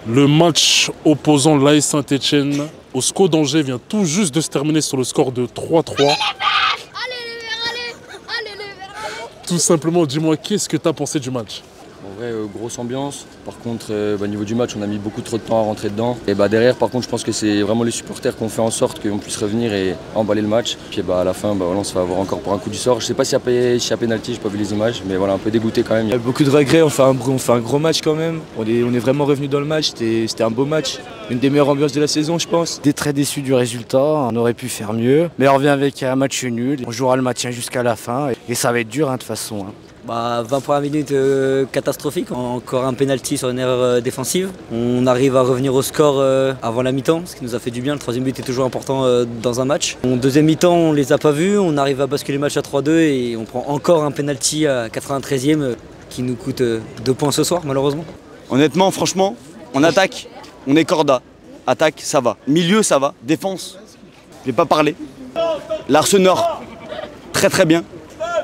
Le match opposant l'AS Saint-Etienne au SCO d'Angers vient tout juste de se terminer sur le score de 3-3. Tout simplement, dis-moi, qu'est-ce que tu as pensé du match? En vrai, grosse ambiance. Par contre, au niveau du match, on a mis beaucoup trop de temps à rentrer dedans. Et derrière, par contre, je pense que c'est vraiment les supporters qui ont fait en sorte qu'on puisse revenir et emballer le match. Puis à la fin, voilà, on se fait avoir encore pour un coup du sort. Je sais pas s'il y a pénalty, j'ai pas vu les images, mais voilà, un peu dégoûté quand même. Il y a beaucoup de regrets, on fait un gros match quand même. On est vraiment revenu dans le match, c'était un beau match. Une des meilleures ambiances de la saison, je pense. On était très déçus du résultat, on aurait pu faire mieux. Mais on revient avec un match nul, on jouera le maintien jusqu'à la fin et ça va être dur de toute façon. 20 premières minutes catastrophiques, encore un penalty sur une erreur défensive. On arrive à revenir au score avant la mi-temps, ce qui nous a fait du bien. Le troisième but est toujours important dans un match. En deuxième mi-temps, on les a pas vus, on arrive à basculer le match à 3-2 et on prend encore un penalty à 93e qui nous coûte 2 points ce soir malheureusement. Honnêtement, franchement, on attaque, on est corda. Attaque, ça va. Milieu, ça va. Défense, je vais pas parler. L'Arsenal, très très bien.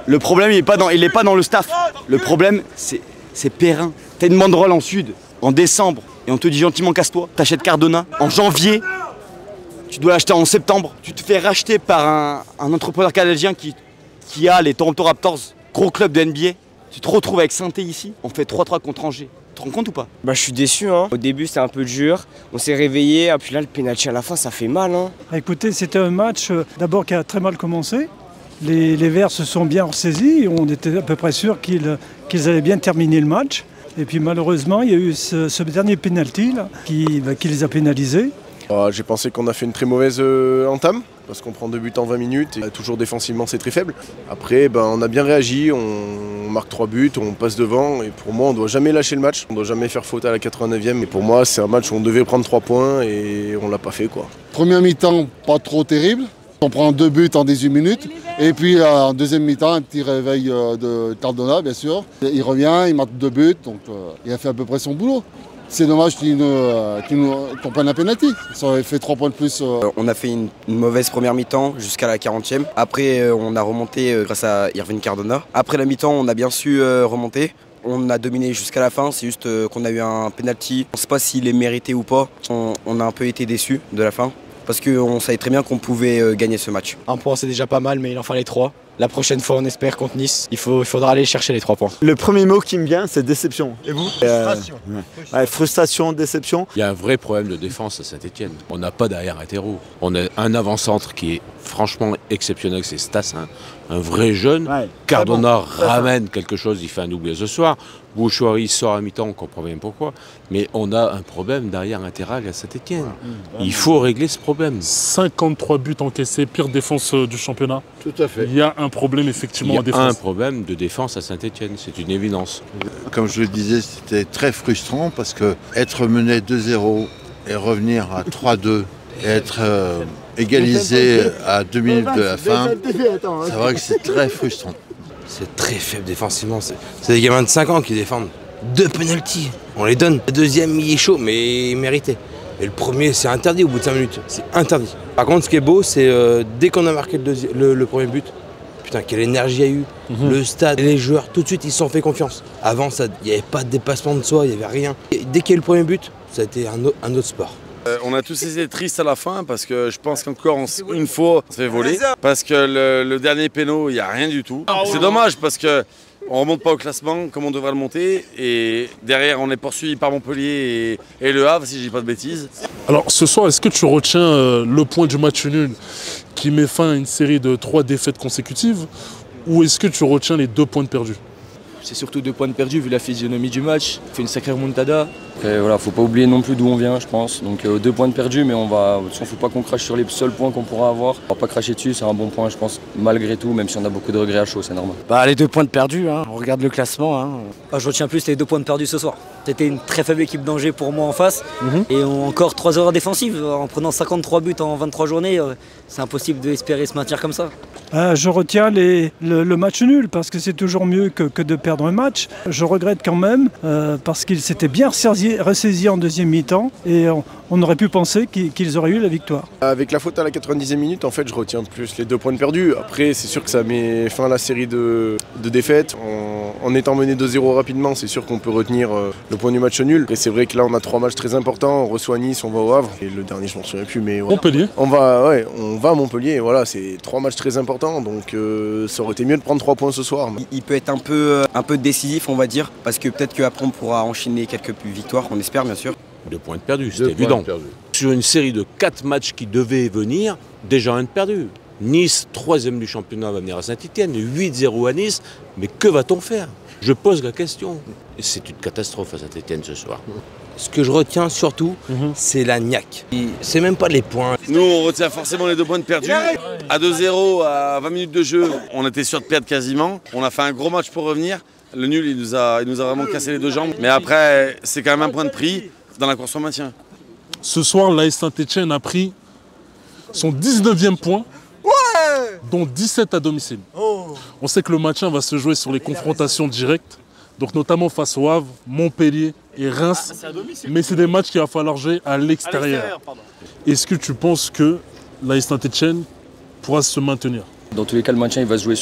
Le problème, il n'est pas dans le staff. Le problème, c'est Perrin. T'as une banderole en sud, en décembre, et on te dit gentiment casse-toi. T'achètes Cardona en janvier, tu dois l'acheter en septembre. Tu te fais racheter par un entrepreneur canadien qui a les Toronto Raptors, gros club de NBA. Tu te retrouves avec Saint-Étienne ici, on fait 3-3 contre Angers. Tu te rends compte ou pas? Je suis déçu. Au début, c'était un peu dur. On s'est réveillé, et puis là, le pénalty à la fin, ça fait mal. Écoutez, c'était un match d'abord qui a très mal commencé. Les Verts se sont bien ressaisis et on était à peu près sûr qu'ils allaient bien terminer le match. Et puis malheureusement, il y a eu ce dernier pénalty qui les a pénalisés. J'ai pensé qu'on a fait une très mauvaise entame, parce qu'on prend 2 buts en 20 minutes et toujours défensivement c'est très faible. Après, on a bien réagi, on marque 3 buts, on passe devant et pour moi on ne doit jamais lâcher le match, on ne doit jamais faire faute à la 89e. Et pour moi c'est un match où on devait prendre 3 points et on ne l'a pas fait quoi. Première mi-temps, pas trop terrible. On prend 2 buts en 18 minutes. Et puis en deuxième mi-temps, un petit réveil de Cardona, bien sûr. Il revient, il marque 2 buts, donc il a fait à peu près son boulot. C'est dommage qu'il qu'on prenne un penalty. Ça aurait fait 3 points de plus. On a fait une mauvaise première mi-temps jusqu'à la 40e. Après, on a remonté grâce à Irving Cardona. Après la mi-temps, on a bien su remonter. On a dominé jusqu'à la fin, c'est juste qu'on a eu un penalty. On ne sait pas s'il est mérité ou pas. On a un peu été déçus de la fin. Parce qu'on savait très bien qu'on pouvait gagner ce match. Un point, c'est déjà pas mal, mais il en fallait 3. La prochaine fois, on espère contre Nice, il faudra aller chercher les 3 points. Le premier mot qui me vient, c'est déception. Et vous? Frustration. Frustration, déception. Il y a un vrai problème de défense à Saint-Etienne. On n'a pas derrière un terreau. On a un avant-centre qui est franchement exceptionnel, c'est Stassin, un vrai jeune. Cardona ramène quelque chose, il fait un doublé ce soir. Bouchouari sort à mi-temps, on comprend bien pourquoi. Mais on a un problème derrière Interag à Saint-Etienne. Il faut régler ce problème. 53 buts encaissés, pire défense du championnat. Tout à fait. Il y a un problème effectivement en Il y a défense. un problème de défense à Saint-Etienne, c'est une évidence. Comme je le disais, c'était très frustrant parce que être mené 2-0 et revenir à 3-2 et être égalisé à 2 minutes de la fin, c'est vrai que c'est très frustrant. C'est très faible défensivement, c'est des gamins de 5 ans qui défendent. 2 penalties, on les donne. Le deuxième il est chaud mais il méritait. Et le premier c'est interdit au bout de 5 minutes, c'est interdit. Par contre ce qui est beau c'est dès qu'on a marqué le premier but, putain quelle énergie il y a eu, le stade, les joueurs tout de suite ils se sont fait confiance. Avant il n'y avait pas de dépassement de soi, il n'y avait rien. Et dès qu'il y a eu le premier but, ça a été un autre sport. On a tous été tristes à la fin parce que je pense qu'encore une fois on se fait voler. Parce que le dernier péno, il n'y a rien du tout. C'est dommage parce que on remonte pas au classement comme on devrait le monter. Et derrière on est poursuivi par Montpellier et Le Havre si je dis pas de bêtises. Alors ce soir, est-ce que tu retiens le point du match nul qui met fin à une série de 3 défaites consécutives? Ou est-ce que tu retiens les 2 points de perdus? C'est surtout 2 points de perdus vu la physionomie du match. On fait une sacrée remontada. Après voilà, faut pas oublier non plus d'où on vient je pense. Donc 2 points de perdus mais faut pas qu'on crache sur les seuls points qu'on pourra avoir. On va pas cracher dessus, c'est un bon point je pense malgré tout, même si on a beaucoup de regrets à chaud, c'est normal. Les 2 points de perdus, on regarde le classement. Je retiens plus les 2 points de perdus ce soir. C'était une très faible équipe d'Angers pour moi en face. Et encore 3 erreurs défensives. En prenant 53 buts en 23 journées, c'est impossible d'espérer se maintenir comme ça. Je retiens le match nul parce que c'est toujours mieux que de perdre un match. Je regrette quand même parce qu'ils s'étaient bien ressaisis en deuxième mi-temps et on aurait pu penser qu'ils auraient eu la victoire. Avec la faute à la 90e minute, en fait, je retiens plus les 2 points de perdus. Après, c'est sûr que ça met fin à la série de défaites. en étant mené 2-0 rapidement, c'est sûr qu'on peut retenir le point du match nul. Et c'est vrai que là, on a 3 matchs très importants. On reçoit Nice, on va au Havre. Et le dernier, je m'en souviens plus. Mais Montpellier. On va à Montpellier. Et voilà, c'est 3 matchs très importants. Donc ça aurait été mieux de prendre 3 points ce soir. Il peut être un peu décisif, on va dire, parce que peut-être qu'après on pourra enchaîner quelques victoires, on espère bien sûr. 2 points de perdus, c'est évident. Sur une série de 4 matchs qui devaient venir, déjà un de perdu. Nice, 3e du championnat, va venir à Saint-Etienne, 8-0 à Nice, mais que va-t-on faire? Je pose la question. Et c'est une catastrophe à Saint-Etienne ce soir. Ce que je retiens surtout, c'est la niaque. C'est même pas les points. Nous, on retient forcément les 2 points de perdus. À 2-0, à 20 minutes de jeu, on était sûr de perdre quasiment. On a fait un gros match pour revenir. Le nul, il nous a vraiment cassé les 2 jambes. Mais après, c'est quand même un point de prix dans la course au maintien. Ce soir, l'AS Saint-Etienne a pris son 19e point, dont 17 à domicile. On sait que le maintien va se jouer sur les confrontations directes, donc notamment face au Havre, Montpellier et Reims. Mais c'est des matchs qu'il va falloir jouer à l'extérieur. Est-ce que tu penses que l'AS Saint-Etienne pourra se maintenir? Dans tous les cas, le maintien il va se jouer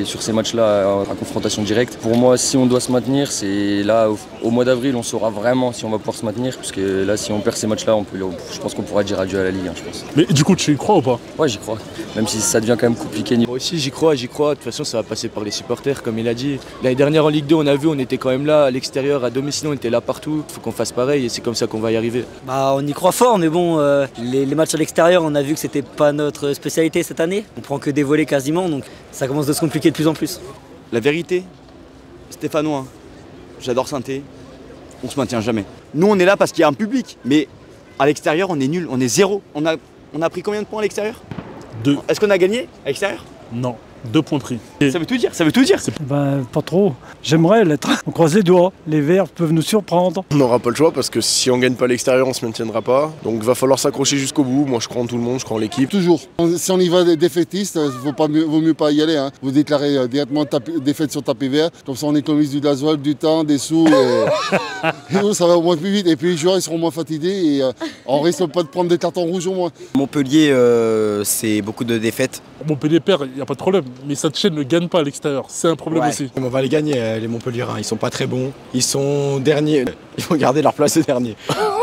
sur ces matchs-là à confrontation directe. Pour moi, si on doit se maintenir, c'est là, au mois d'avril, on saura vraiment si on va pouvoir se maintenir. Parce que là, si on perd ces matchs-là, je pense qu'on pourra dire adieu à la Ligue. Je pense. Mais du coup, tu y crois ou pas? Ouais, j'y crois. Même si ça devient quand même compliqué. Moi aussi, j'y crois. De toute façon, ça va passer par les supporters, comme il a dit. L'année dernière en Ligue 2, on a vu, on était quand même là, à l'extérieur, à domicile, on était là partout. Il faut qu'on fasse pareil et c'est comme ça qu'on va y arriver. Bah, on y croit fort, mais bon, les matchs à l'extérieur, on a vu que c'était pas notre spécialité cette année. On prend que des volets quasiment, donc ça commence de se compliquer de plus en plus. La vérité, Stéphanois, j'adore Saint-Étienne, on se maintient jamais. Nous, on est là parce qu'il y a un public, mais à l'extérieur, on est nul, on est 0. On a pris combien de points à l'extérieur? 2. Est-ce qu'on a gagné à l'extérieur? Non, 2 points pris. Ça veut tout dire, ça veut tout dire. Ben, pas trop. J'aimerais l'être. On croise les doigts. Les Verts peuvent nous surprendre. On n'aura pas le choix parce que si on gagne pas à l'extérieur, on se maintiendra pas. Donc il va falloir s'accrocher jusqu'au bout. Moi je crois en tout le monde, je crois en l'équipe. Toujours. Si on y va défaitiste, vaut mieux pas y aller. Hein. Vous déclarez directement défaite sur tapis vert. Comme ça on économise du gasoil, du temps, des sous. Et ça va au moins plus vite. Et puis les joueurs ils seront moins fatigués et on risque pas de prendre des cartons rouges au moins. Montpellier, c'est beaucoup de défaites. Montpellier perd, il n'y a pas de problème. Mais Saint-Etienne ne gagne pas à l'extérieur. C'est un problème aussi. On va les gagner, les Montpelliérains. Ils sont pas très bons. Ils sont derniers. Ils vont garder leur place de dernier.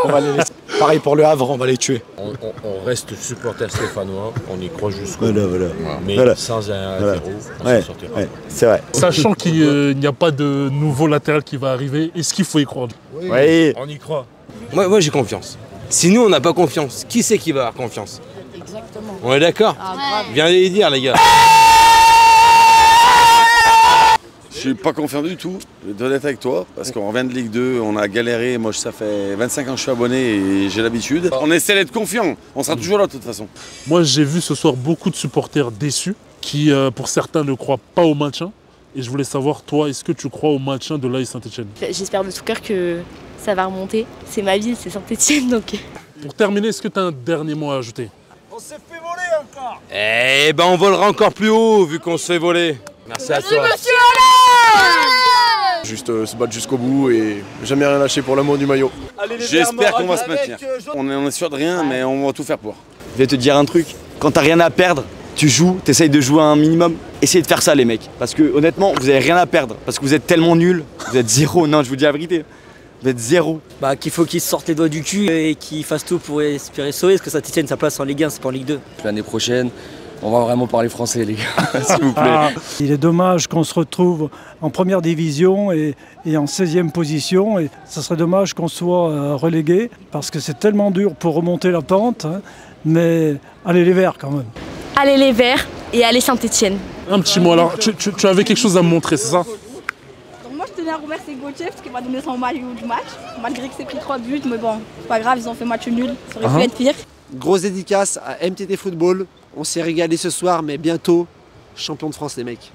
On va les laisser. Pareil pour le Havre, on va les tuer. On reste supporter stéphanois, on y croit jusqu'au bout. Voilà. Mais sans un 0, on s'en sortira. C'est vrai. Sachant qu'il n'y a pas de nouveau latéral qui va arriver, est-ce qu'il faut y croire? Oui. On y croit. Moi j'ai confiance. Si nous on n'a pas confiance, qui c'est qui va avoir confiance? Exactement. On est d'accord? Viens les dire les gars. Je suis pas confiant du tout, je vais être honnête avec toi, parce qu'on revient de Ligue 2, on a galéré, moi ça fait 25 ans que je suis abonné et j'ai l'habitude. On essaie d'être confiant, on sera toujours là de toute façon. Moi j'ai vu ce soir beaucoup de supporters déçus, qui pour certains ne croient pas au maintien. Et je voulais savoir, toi, est-ce que tu crois au maintien de l'AS Saint-Etienne? J'espère de tout cœur que ça va remonter. C'est ma ville, c'est Saint-Etienne, donc... Pour terminer, est-ce que tu as un dernier mot à ajouter? On s'est fait voler encore. Eh ben on volera encore plus haut vu qu'on se fait voler. Merci à toi. Monsieur Juste se battre jusqu'au bout et jamais rien lâcher pour l'amour du maillot. J'espère qu'on va se maintenir. On est sûr de rien, mais on va tout faire pour. Je vais te dire un truc, quand t'as rien à perdre, tu joues, t'essayes de jouer un minimum. Essayez de faire ça les mecs, parce que honnêtement, vous avez rien à perdre, parce que vous êtes tellement nuls, vous êtes 0, non je vous dis la vérité. Vous êtes 0. Bah qu'il faut qu'ils se sortent les doigts du cul et qu'ils fassent tout pour espérer sauver, parce que Saint-Etienne sa place en Ligue 1, c'est pas en Ligue 2. L'année prochaine, on va vraiment parler français les gars, s'il vous plaît. Il est dommage qu'on se retrouve en première division et en 16e position. Et ça serait dommage qu'on soit relégué, parce que c'est tellement dur pour remonter la pente. Hein, mais allez les Verts quand même. Allez les Verts et allez Saint-Etienne. Un petit mot alors, tu avais quelque chose à me montrer, c'est ça? Moi je tenais à remercier Gauthier parce qu'il m'a donné son maillot du match, malgré que c'est pris 3 buts, mais bon, c'est pas grave, ils ont fait match nul, ça aurait pu être pire. Grosse dédicace à MTT Football, on s'est régalé ce soir, mais bientôt, champion de France les mecs.